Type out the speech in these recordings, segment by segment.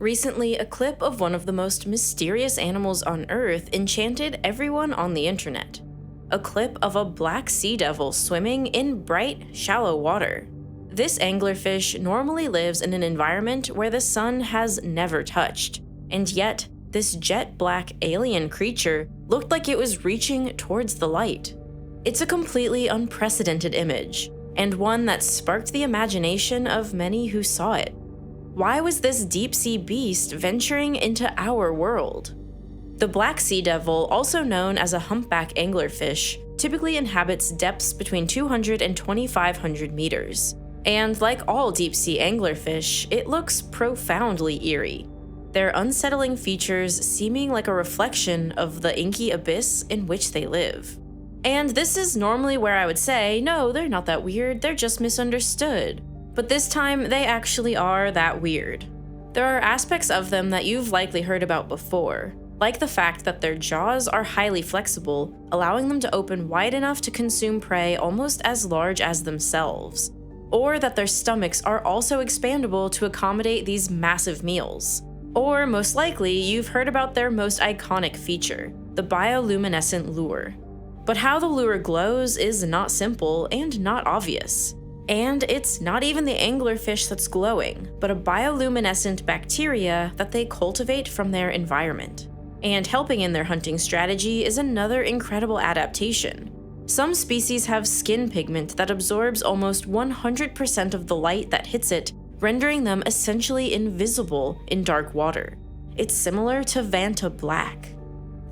Recently, a clip of one of the most mysterious animals on Earth enchanted everyone on the internet. A clip of a black sea devil swimming in bright, shallow water. This anglerfish normally lives in an environment where the sun has never touched, and yet, this jet black alien creature looked like it was reaching towards the light. It's a completely unprecedented image, and one that sparked the imagination of many who saw it. Why was this deep-sea beast venturing into our world? The black sea devil, also known as a humpback anglerfish, typically inhabits depths between 200 and 2,500 meters. And like all deep-sea anglerfish, it looks profoundly eerie. Their unsettling features seeming like a reflection of the inky abyss in which they live. And this is normally where I would say, no, they're not that weird, they're just misunderstood. But this time, they actually are that weird. There are aspects of them that you've likely heard about before, like the fact that their jaws are highly flexible, allowing them to open wide enough to consume prey almost as large as themselves, or that their stomachs are also expandable to accommodate these massive meals. Or most likely, you've heard about their most iconic feature, the bioluminescent lure. But how the lure glows is not simple and not obvious. And it's not even the anglerfish that's glowing, but a bioluminescent bacteria that they cultivate from their environment. And helping in their hunting strategy is another incredible adaptation. Some species have skin pigment that absorbs almost 100% of the light that hits it, rendering them essentially invisible in dark water. It's similar to Vanta black.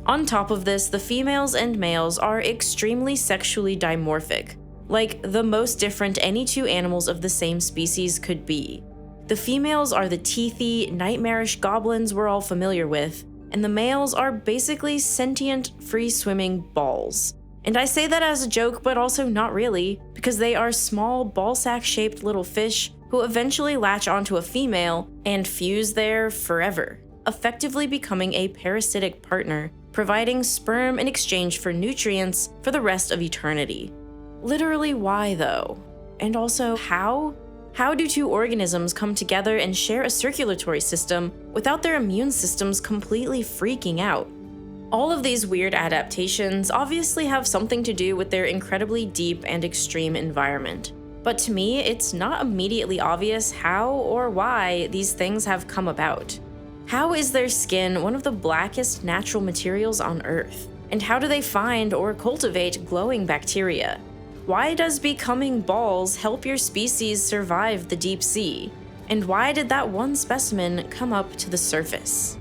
On top of this, the females and males are extremely sexually dimorphic, like the most different any two animals of the same species could be. The females are the teethy, nightmarish goblins we're all familiar with, and the males are basically sentient, free-swimming balls. And I say that as a joke, but also not really, because they are small, ballsack-shaped little fish who eventually latch onto a female and fuse there forever, effectively becoming a parasitic partner, providing sperm in exchange for nutrients for the rest of eternity. Literally, why though? And also, how? How do two organisms come together and share a circulatory system without their immune systems completely freaking out? All of these weird adaptations obviously have something to do with their incredibly deep and extreme environment. But to me, it's not immediately obvious how or why these things have come about. How is their skin one of the blackest natural materials on Earth? And how do they find or cultivate glowing bacteria? Why does becoming balls help your species survive the deep sea? And why did that one specimen come up to the surface?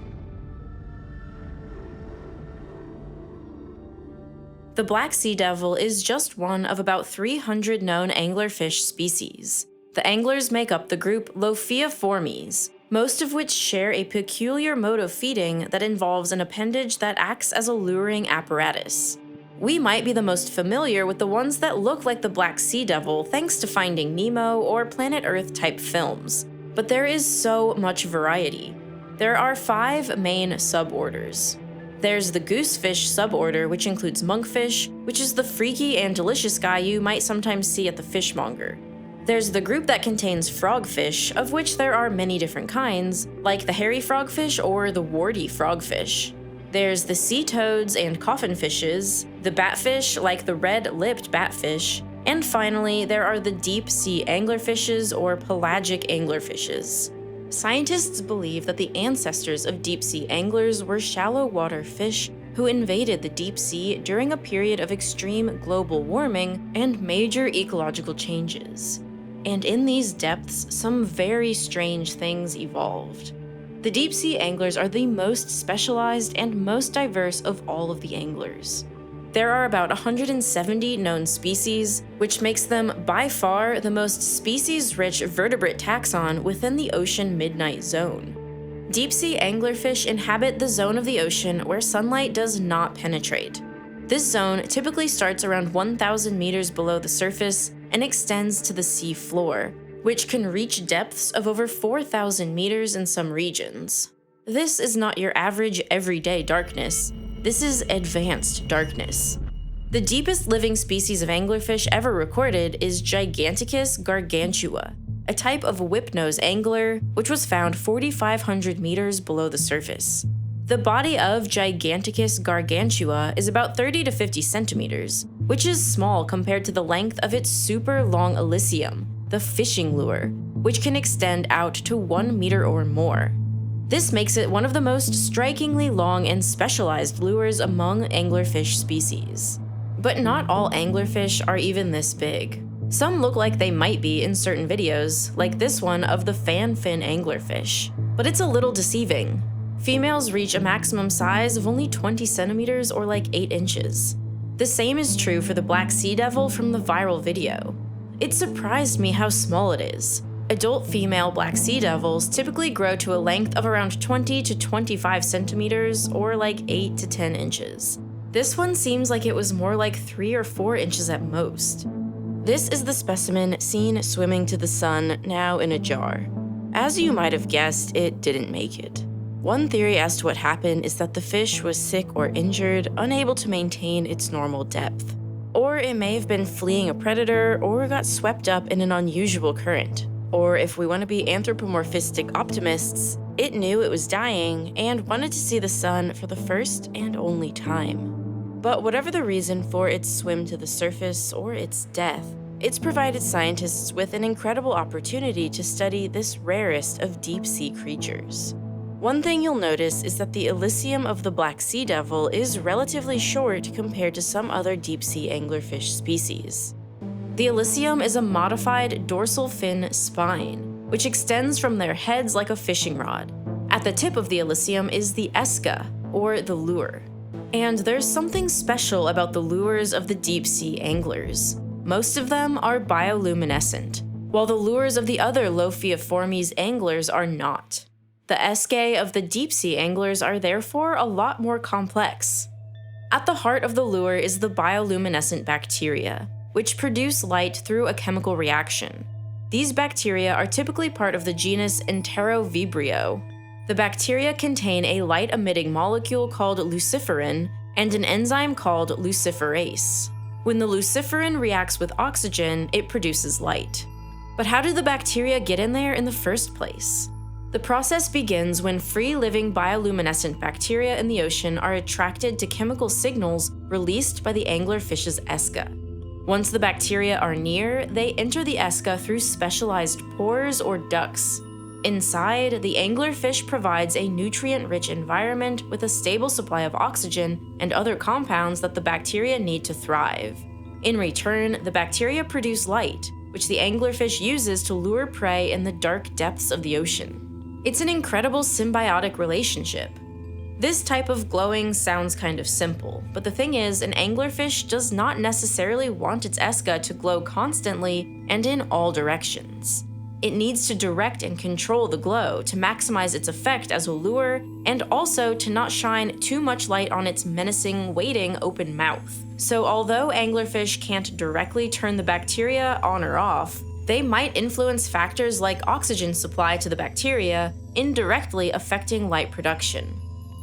The black sea devil is just one of about 300 known anglerfish species. The anglers make up the group Lophiiformes, most of which share a peculiar mode of feeding that involves an appendage that acts as a luring apparatus. We might be the most familiar with the ones that look like the black sea devil thanks to Finding Nemo or Planet Earth type films, but there is so much variety. There are 5 main suborders. There's the goosefish suborder, which includes monkfish, which is the freaky and delicious guy you might sometimes see at the fishmonger. There's the group that contains frogfish, of which there are many different kinds, like the hairy frogfish or the warty frogfish. There's the sea toads and coffinfishes, the batfish like the red-lipped batfish, and finally, there are the deep-sea anglerfishes or pelagic anglerfishes. Scientists believe that the ancestors of deep-sea anglers were shallow-water fish who invaded the deep sea during a period of extreme global warming and major ecological changes. And in these depths, some very strange things evolved. The deep-sea anglers are the most specialized and most diverse of all of the anglers. There are about 170 known species, which makes them by far the most species-rich vertebrate taxon within the ocean midnight zone. Deep-sea anglerfish inhabit the zone of the ocean where sunlight does not penetrate. This zone typically starts around 1,000 meters below the surface and extends to the sea floor, which can reach depths of over 4,000 meters in some regions. This is not your average everyday darkness. This is advanced darkness. The deepest living species of anglerfish ever recorded is Giganticus gargantua, a type of whip-nose angler which was found 4,500 meters below the surface. The body of Giganticus gargantua is about 30 to 50 centimeters, which is small compared to the length of its super long elysium, the fishing lure, which can extend out to 1 meter or more. This makes it one of the most strikingly long and specialized lures among anglerfish species. But not all anglerfish are even this big. Some look like they might be in certain videos, like this one of the fan fin anglerfish, but it's a little deceiving. Females reach a maximum size of only 20 centimeters or like 8 inches. The same is true for the black sea devil from the viral video. It surprised me how small it is. Adult female black sea devils typically grow to a length of around 20 to 25 centimeters or like 8 to 10 inches. This one seems like it was more like 3 or 4 inches at most. This is the specimen seen swimming to the sun, now in a jar. As you might have guessed, it didn't make it. One theory as to what happened is that the fish was sick or injured, unable to maintain its normal depth. Or it may have been fleeing a predator or got swept up in an unusual current. Or if we want to be anthropomorphistic optimists, it knew it was dying and wanted to see the sun for the first and only time. But whatever the reason for its swim to the surface or its death, it's provided scientists with an incredible opportunity to study this rarest of deep-sea creatures. One thing you'll notice is that the elysium of the black sea devil is relatively short compared to some other deep-sea anglerfish species. The elysium is a modified dorsal fin spine, which extends from their heads like a fishing rod. At the tip of the elysium is the esca, or the lure. And there's something special about the lures of the deep-sea anglers. Most of them are bioluminescent, while the lures of the other Lophiiformes anglers are not. The escae of the deep-sea anglers are therefore a lot more complex. At the heart of the lure is the bioluminescent bacteria, which produce light through a chemical reaction. These bacteria are typically part of the genus Enterovibrio. The bacteria contain a light-emitting molecule called luciferin and an enzyme called luciferase. When the luciferin reacts with oxygen, it produces light. But how do the bacteria get in there in the first place? The process begins when free-living bioluminescent bacteria in the ocean are attracted to chemical signals released by the anglerfish's esca. Once the bacteria are near, they enter the esca through specialized pores or ducts. Inside, the anglerfish provides a nutrient-rich environment with a stable supply of oxygen and other compounds that the bacteria need to thrive. In return, the bacteria produce light, which the anglerfish uses to lure prey in the dark depths of the ocean. It's an incredible symbiotic relationship. This type of glowing sounds kind of simple, but the thing is, an anglerfish does not necessarily want its esca to glow constantly and in all directions. It needs to direct and control the glow to maximize its effect as a lure, and also to not shine too much light on its menacing, waiting open mouth. So although anglerfish can't directly turn the bacteria on or off, they might influence factors like oxygen supply to the bacteria, indirectly affecting light production.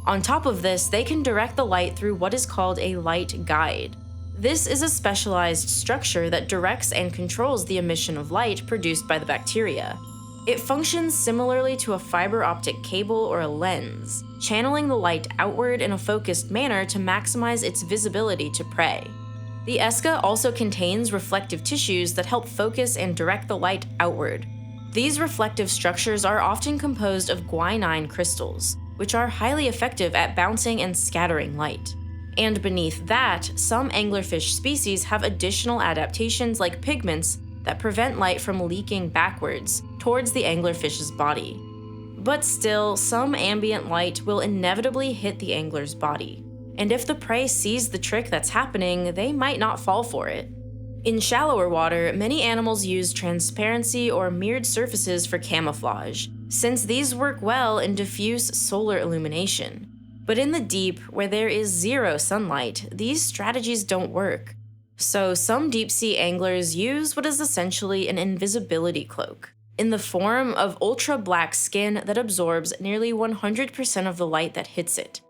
On top of this, they can direct the light through what is called a light guide. This is a specialized structure that directs and controls the emission of light produced by the bacteria. It functions similarly to a fiber optic cable or a lens, channeling the light outward in a focused manner to maximize its visibility to prey. The esca also contains reflective tissues that help focus and direct the light outward. These reflective structures are often composed of guanine crystals, which are highly effective at bouncing and scattering light. And beneath that, some anglerfish species have additional adaptations like pigments that prevent light from leaking backwards towards the anglerfish's body. But still, some ambient light will inevitably hit the angler's body. And if the prey sees the trick that's happening, they might not fall for it. In shallower water, many animals use transparency or mirrored surfaces for camouflage, since these work well in diffuse solar illumination. But in the deep, where there is zero sunlight, these strategies don't work. So some deep-sea anglers use what is essentially an invisibility cloak, in the form of ultra-black skin that absorbs nearly 100% of the light that hits it.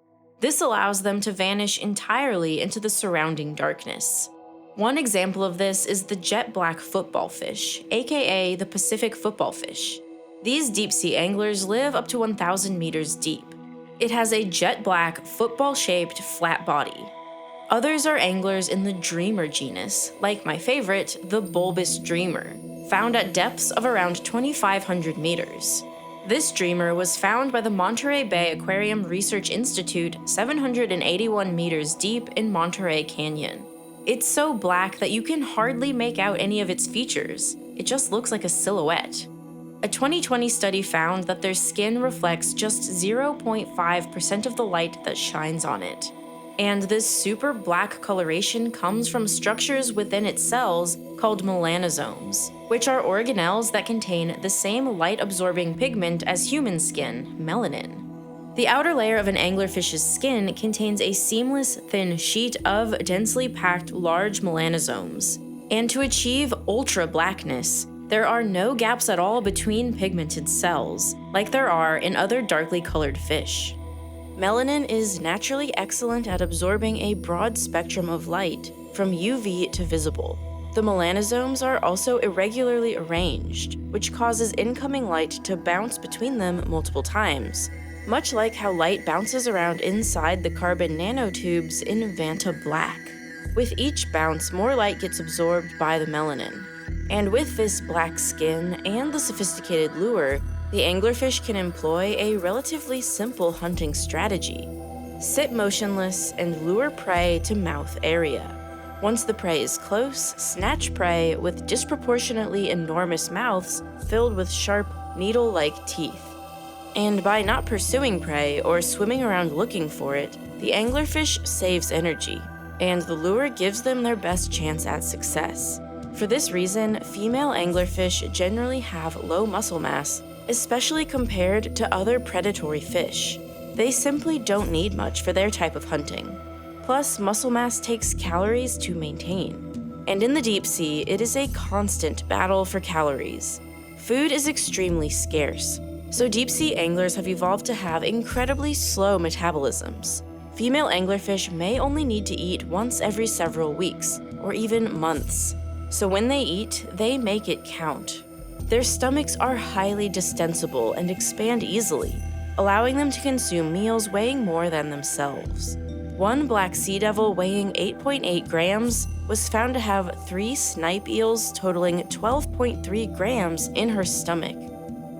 This allows them to vanish entirely into the surrounding darkness. One example of this is the jet black football fish, aka the Pacific football fish. These deep-sea anglers live up to 1,000 meters deep. It has a jet black, football-shaped, flat body. Others are anglers in the dreamer genus, like my favorite, the bulbous dreamer, found at depths of around 2,500 meters. This dreamer was found by the Monterey Bay Aquarium Research Institute 781 meters deep in Monterey Canyon. It's so black that you can hardly make out any of its features. It just looks like a silhouette. A 2020 study found that their skin reflects just 0.5% of the light that shines on it. And this super black coloration comes from structures within its cells called melanosomes, which are organelles that contain the same light-absorbing pigment as human skin, melanin. The outer layer of an anglerfish's skin contains a seamless, thin sheet of densely packed large melanosomes. And to achieve ultra-blackness, there are no gaps at all between pigmented cells, like there are in other darkly colored fish. Melanin is naturally excellent at absorbing a broad spectrum of light, from UV to visible. The melanosomes are also irregularly arranged, which causes incoming light to bounce between them multiple times, much like how light bounces around inside the carbon nanotubes in Vanta Black. With each bounce, more light gets absorbed by the melanin. And with this black skin and the sophisticated lure, the anglerfish can employ a relatively simple hunting strategy. Sit motionless and lure prey to mouth area. Once the prey is close, snatch prey with disproportionately enormous mouths filled with sharp, needle-like teeth. And by not pursuing prey or swimming around looking for it, the anglerfish saves energy, and the lure gives them their best chance at success. For this reason, female anglerfish generally have low muscle mass, especially compared to other predatory fish. They simply don't need much for their type of hunting. Plus, muscle mass takes calories to maintain. And in the deep sea, it is a constant battle for calories. Food is extremely scarce, so deep-sea anglers have evolved to have incredibly slow metabolisms. Female anglerfish may only need to eat once every several weeks, or even months. So when they eat, they make it count. Their stomachs are highly distensible and expand easily, allowing them to consume meals weighing more than themselves. One black sea devil weighing 8.8 grams was found to have 3 snipe eels totaling 12.3 grams in her stomach.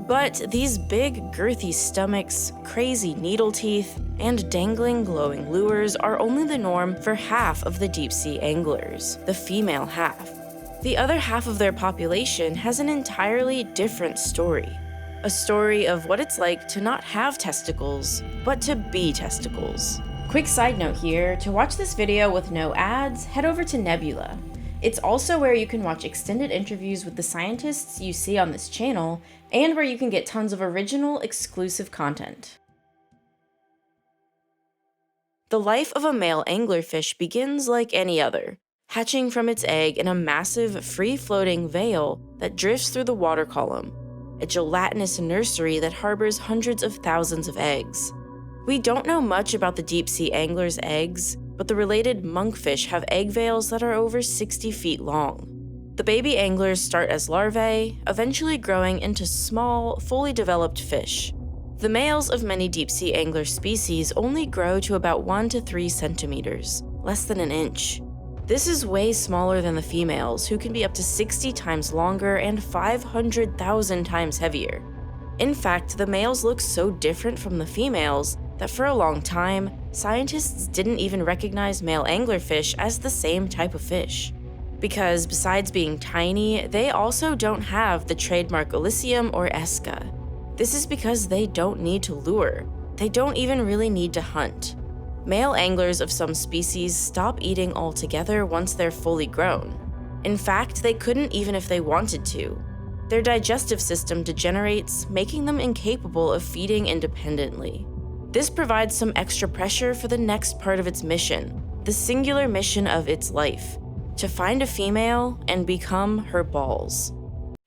But these big, girthy stomachs, crazy needle teeth, and dangling, glowing lures are only the norm for half of the deep-sea anglers, the female half. The other half of their population has an entirely different story. A story of what it's like to not have testicles, but to be testicles. Quick side note here, to watch this video with no ads, head over to Nebula. It's also where you can watch extended interviews with the scientists you see on this channel, and where you can get tons of original, exclusive content. The life of a male anglerfish begins like any other, hatching from its egg in a massive, free-floating veil that drifts through the water column, a gelatinous nursery that harbors hundreds of thousands of eggs. We don't know much about the deep-sea angler's eggs, but the related monkfish have egg veils that are over 60 feet long. The baby anglers start as larvae, eventually growing into small, fully developed fish. The males of many deep-sea angler species only grow to about 1 to 3 centimeters, less than an inch. This is way smaller than the females, who can be up to 60 times longer and 500,000 times heavier. In fact, the males look so different from the females that for a long time, scientists didn't even recognize male anglerfish as the same type of fish. Because besides being tiny, they also don't have the trademark Elysium or Esca. This is because they don't need to lure. They don't even really need to hunt. Male anglers of some species stop eating altogether once they're fully grown. In fact, they couldn't even if they wanted to. Their digestive system degenerates, making them incapable of feeding independently. This provides some extra pressure for the next part of its mission, the singular mission of its life, to find a female and become her balls.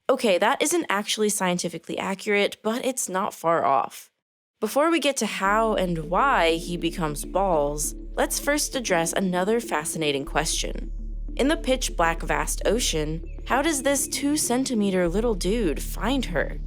Okay, that isn't actually scientifically accurate, but it's not far off. Before we get to how and why he becomes balls, let's first address another fascinating question. In the pitch-black vast ocean, how does this 2-centimeter little dude find her?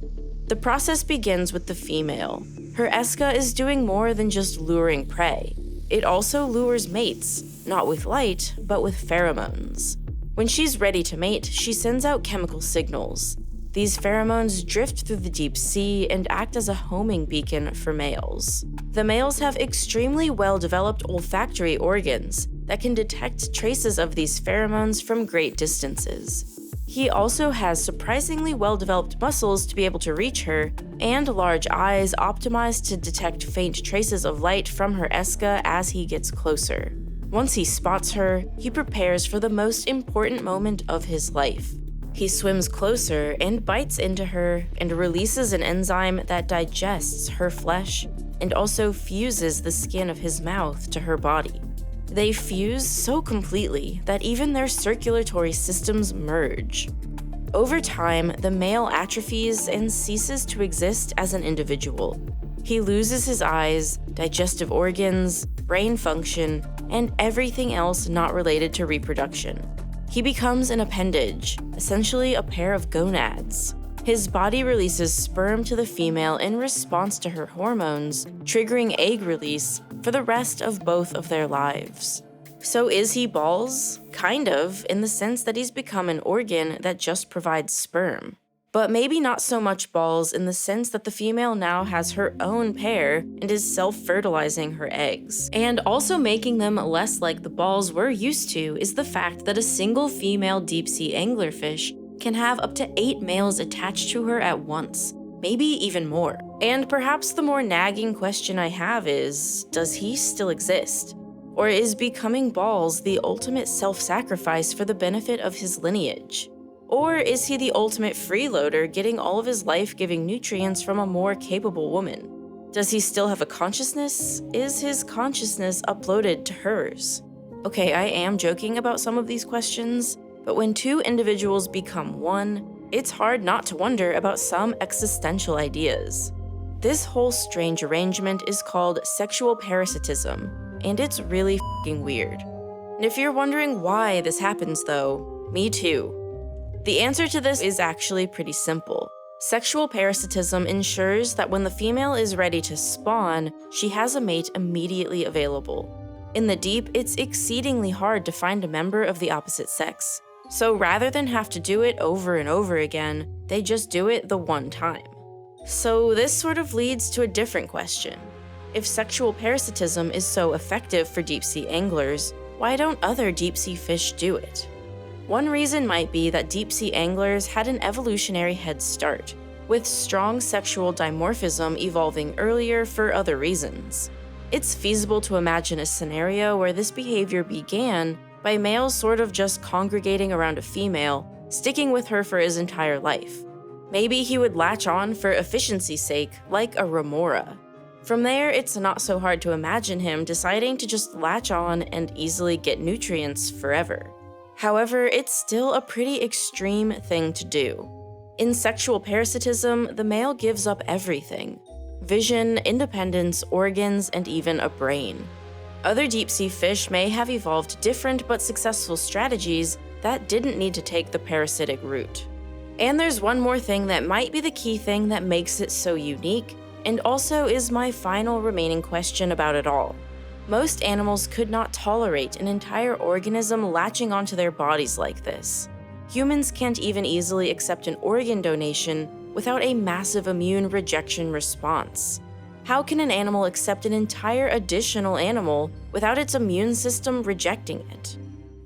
The process begins with the female. Her esca is doing more than just luring prey. It also lures mates, not with light, but with pheromones. When she's ready to mate, she sends out chemical signals. These pheromones drift through the deep sea and act as a homing beacon for males. The males have extremely well-developed olfactory organs that can detect traces of these pheromones from great distances. He also has surprisingly well-developed muscles to be able to reach her, and large eyes optimized to detect faint traces of light from her esca as he gets closer. Once he spots her, he prepares for the most important moment of his life. He swims closer and bites into her and releases an enzyme that digests her flesh and also fuses the skin of his mouth to her body. They fuse so completely that even their circulatory systems merge. Over time, the male atrophies and ceases to exist as an individual. He loses his eyes, digestive organs, brain function, and everything else not related to reproduction. He becomes an appendage, essentially a pair of gonads. His body releases sperm to the female in response to her hormones, triggering egg release for the rest of both of their lives. So is he balls? Kind of, in the sense that he's become an organ that just provides sperm. But maybe not so much balls in the sense that the female now has her own pair and is self-fertilizing her eggs. And also making them less like the balls we're used to is the fact that a single female deep-sea anglerfish can have up to 8 males attached to her at once, maybe even more. And perhaps the more nagging question I have is, does he still exist? Or is becoming balls the ultimate self-sacrifice for the benefit of his lineage? Or is he the ultimate freeloader getting all of his life-giving nutrients from a more capable woman? Does he still have a consciousness? Is his consciousness uploaded to hers? Okay, I am joking about some of these questions, but when two individuals become one, it's hard not to wonder about some existential ideas. This whole strange arrangement is called sexual parasitism, and it's really f***ing weird. And if you're wondering why this happens though, me too. The answer to this is actually pretty simple. Sexual parasitism ensures that when the female is ready to spawn, she has a mate immediately available. In the deep, it's exceedingly hard to find a member of the opposite sex. So rather than have to do it over and over again, they just do it the one time. So this sort of leads to a different question. If sexual parasitism is so effective for deep-sea anglers, why don't other deep-sea fish do it? One reason might be that deep-sea anglers had an evolutionary head start, with strong sexual dimorphism evolving earlier for other reasons. It's feasible to imagine a scenario where this behavior began by males sort of just congregating around a female, sticking with her for his entire life. Maybe he would latch on for efficiency's sake, like a remora. From there, it's not so hard to imagine him deciding to just latch on and easily get nutrients forever. However, it's still a pretty extreme thing to do. In sexual parasitism, the male gives up everything: vision, independence, organs, and even a brain. Other deep-sea fish may have evolved different but successful strategies that didn't need to take the parasitic route. And there's one more thing that might be the key thing that makes it so unique, and also is my final remaining question about it all. Most animals could not tolerate an entire organism latching onto their bodies like this. Humans can't even easily accept an organ donation without a massive immune rejection response. How can an animal accept an entire additional animal without its immune system rejecting it?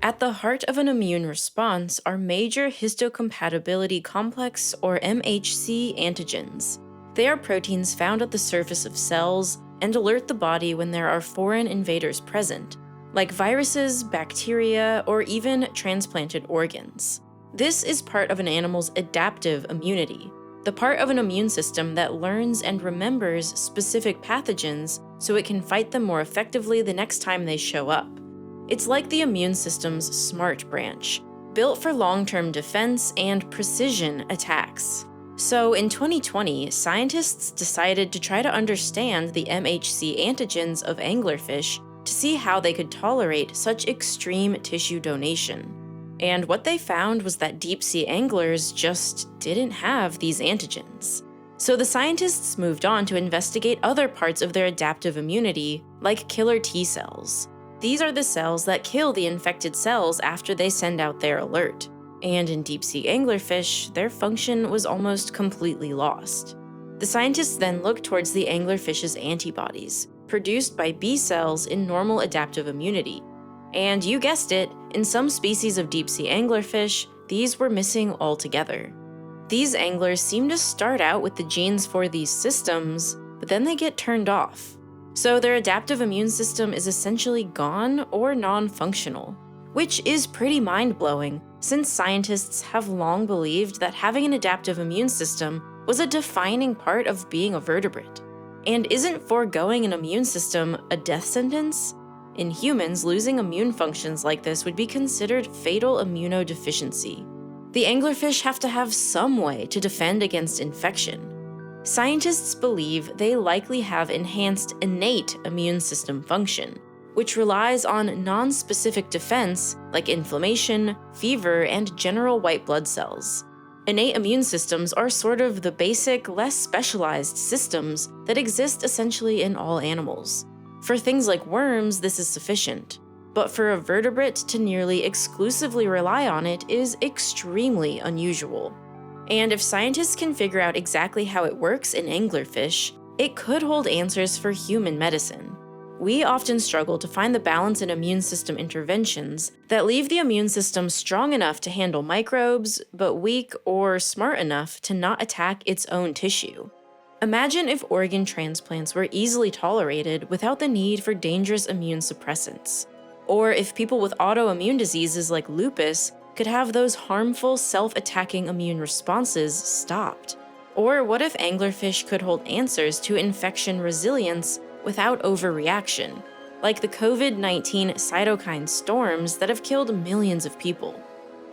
At the heart of an immune response are major histocompatibility complex, or MHC, antigens. They are proteins found at the surface of cells and alert the body when there are foreign invaders present, like viruses, bacteria, or even transplanted organs. This is part of an animal's adaptive immunity, the part of an immune system that learns and remembers specific pathogens so it can fight them more effectively the next time they show up. It's like the immune system's SMART branch, built for long-term defense and precision attacks. So in 2020, scientists decided to try to understand the MHC antigens of anglerfish to see how they could tolerate such extreme tissue donation. And what they found was that deep-sea anglers just didn't have these antigens. So the scientists moved on to investigate other parts of their adaptive immunity, like killer T cells. These are the cells that kill the infected cells after they send out their alert. And in deep-sea anglerfish, their function was almost completely lost. The scientists then looked towards the anglerfish's antibodies, produced by B cells in normal adaptive immunity. And you guessed it, in some species of deep-sea anglerfish, these were missing altogether. These anglers seem to start out with the genes for these systems, but then they get turned off. So their adaptive immune system is essentially gone or non-functional, which is pretty mind-blowing, since scientists have long believed that having an adaptive immune system was a defining part of being a vertebrate. And isn't foregoing an immune system a death sentence? In humans, losing immune functions like this would be considered fatal immunodeficiency. The anglerfish have to have some way to defend against infection. Scientists believe they likely have enhanced innate immune system function, which relies on non-specific defense like inflammation, fever, and general white blood cells. Innate immune systems are sort of the basic, less specialized systems that exist essentially in all animals. For things like worms, this is sufficient, but for a vertebrate to nearly exclusively rely on it is extremely unusual. And if scientists can figure out exactly how it works in anglerfish, it could hold answers for human medicine. We often struggle to find the balance in immune system interventions that leave the immune system strong enough to handle microbes, but weak or smart enough to not attack its own tissue. Imagine if organ transplants were easily tolerated without the need for dangerous immune suppressants. Or if people with autoimmune diseases like lupus could have those harmful self-attacking immune responses stopped. Or what if anglerfish could hold answers to infection resilience without overreaction, like the COVID-19 cytokine storms that have killed millions of people?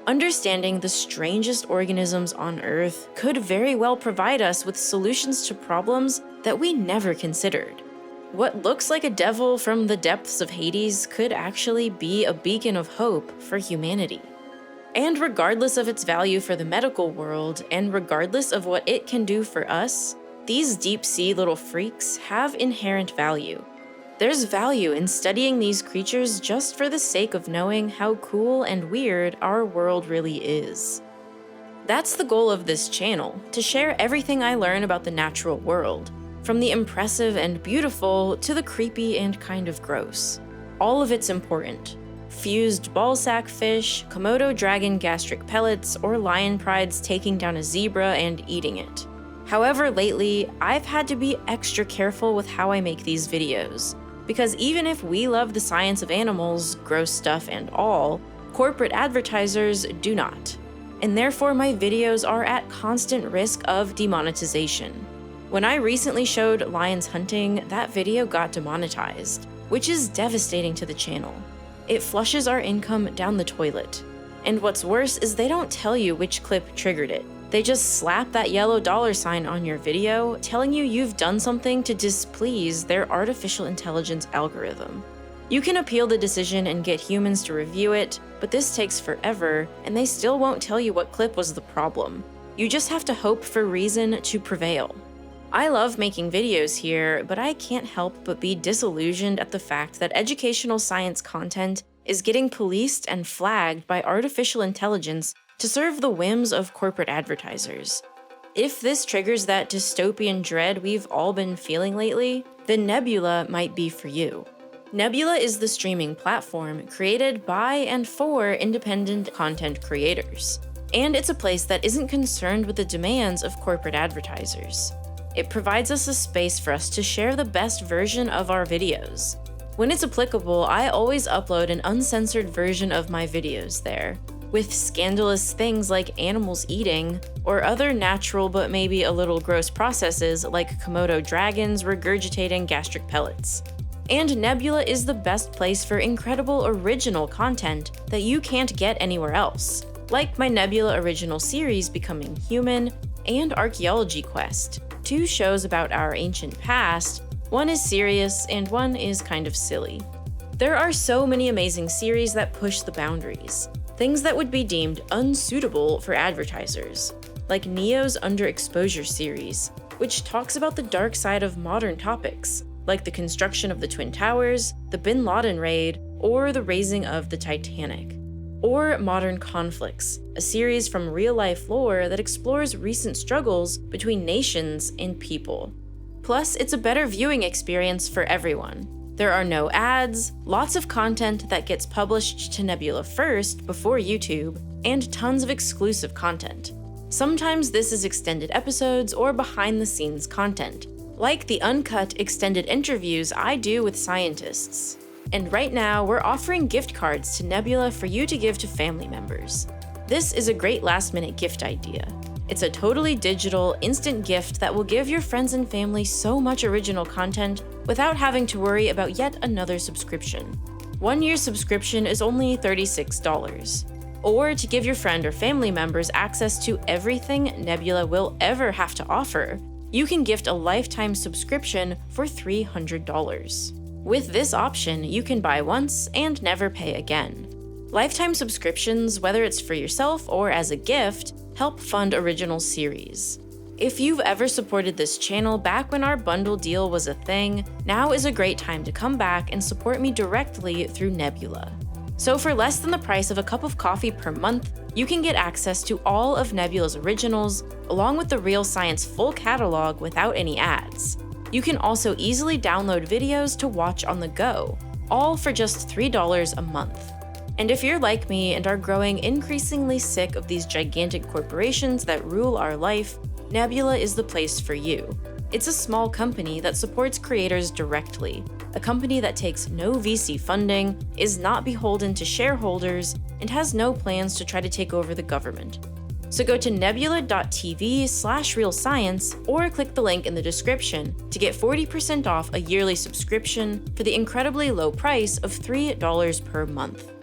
Understanding the strangest organisms on Earth could very well provide us with solutions to problems that we never considered. What looks like a devil from the depths of Hades could actually be a beacon of hope for humanity. And regardless of its value for the medical world, and regardless of what it can do for us, these deep-sea little freaks have inherent value. There's value in studying these creatures just for the sake of knowing how cool and weird our world really is. That's the goal of this channel, to share everything I learn about the natural world, from the impressive and beautiful to the creepy and kind of gross. All of it's important. Fused ballsack fish, Komodo dragon gastric pellets, or lion prides taking down a zebra and eating it. However, lately, I've had to be extra careful with how I make these videos, because even if we love the science of animals, gross stuff and all, corporate advertisers do not. And therefore my videos are at constant risk of demonetization. When I recently showed lions hunting, that video got demonetized, which is devastating to the channel. It flushes our income down the toilet. And what's worse is they don't tell you which clip triggered it. They just slap that yellow $sign on your video, telling you you've done something to displease their artificial intelligence algorithm. You can appeal the decision and get humans to review it, but this takes forever, and they still won't tell you what clip was the problem. You just have to hope for reason to prevail. I love making videos here, but I can't help but be disillusioned at the fact that educational science content is getting policed and flagged by artificial intelligence to serve the whims of corporate advertisers. If this triggers that dystopian dread we've all been feeling lately, then Nebula might be for you. Nebula is the streaming platform created by and for independent content creators. And it's a place that isn't concerned with the demands of corporate advertisers. It provides us a space for us to share the best version of our videos. When it's applicable, I always upload an uncensored version of my videos there, with scandalous things like animals eating, or other natural but maybe a little gross processes like Komodo dragons regurgitating gastric pellets. And Nebula is the best place for incredible original content that you can't get anywhere else, like my Nebula original series Becoming Human and Archaeology Quest, 2 shows about our ancient past. One is serious and one is kind of silly. There are so many amazing series that push the boundaries. Things that would be deemed unsuitable for advertisers, like Neo's Underexposure series, which talks about the dark side of modern topics, like the construction of the Twin Towers, the Bin Laden raid, or the raising of the Titanic. Or Modern Conflicts, a series from real-life lore that explores recent struggles between nations and people. Plus, it's a better viewing experience for everyone. There are no ads, lots of content that gets published to Nebula first before YouTube, and tons of exclusive content. Sometimes this is extended episodes or behind-the-scenes content, like the uncut extended interviews I do with scientists. And right now, we're offering gift cards to Nebula for you to give to family members. This is a great last-minute gift idea. It's a totally digital, instant gift that will give your friends and family so much original content without having to worry about yet another subscription. 1 year subscription is only $36. Or to give your friend or family members access to everything Nebula will ever have to offer, you can gift a lifetime subscription for $300. With this option, you can buy once and never pay again. Lifetime subscriptions, whether it's for yourself or as a gift, help fund original series. If you've ever supported this channel back when our bundle deal was a thing, now is a great time to come back and support me directly through Nebula. So for less than the price of a cup of coffee per month, you can get access to all of Nebula's originals, along with the Real Science full catalog without any ads. You can also easily download videos to watch on the go, all for just $3 a month. And if you're like me and are growing increasingly sick of these gigantic corporations that rule our life, Nebula is the place for you. It's a small company that supports creators directly, a company that takes no VC funding, is not beholden to shareholders, and has no plans to try to take over the government. So go to nebula.tv/realscience or click the link in the description to get 40% off a yearly subscription for the incredibly low price of $3 per month.